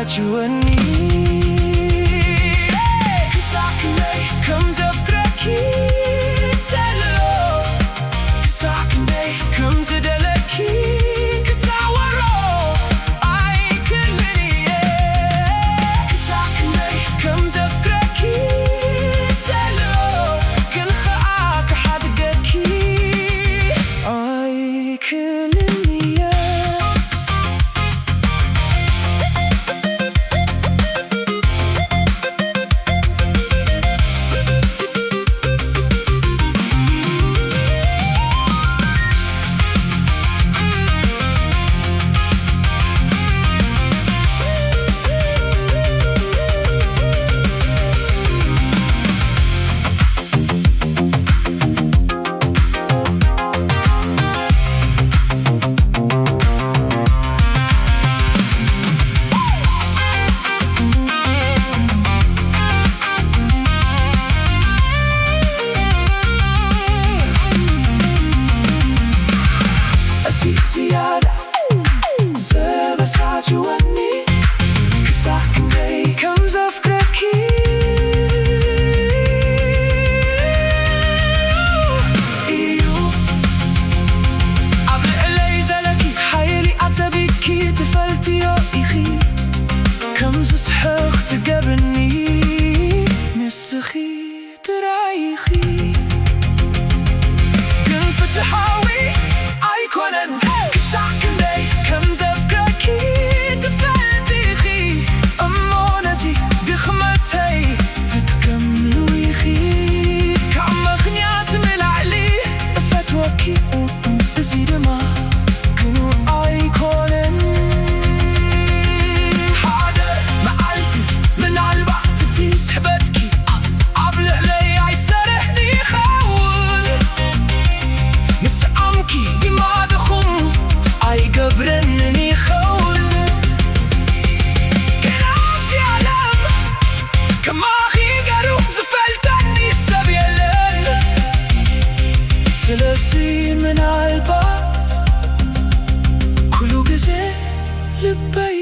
عجوني كساكني كم زفكركي تلو كساكني كم زدلكي كتعورو أي كلني كساكني كم زفكركي تلو كل خاك حدقكي أي كلني زيادة زبس عجوني كساكني كم زفكركي إيو قبل علي زلكي حيلي عتبكي تفلتي يا إخي كم زسحق تقبلني نسخي ترايخي كن فتحاوي أيكونن كساكني كم زفكركي تفلتيخي أمونزي دخمتي تتكملو يخي كعم غنيات ملعلي فتوكي زيد ما كنو أيكونن حاضر معلتي من عالبعتتي سحبتكي قبل علي عيسرحني خاول مسعمكي أي قبرنني خول كان عفتي علم كما أخي قرو زفلتني سبيلن سلسي من عالبات كلو قزي لبي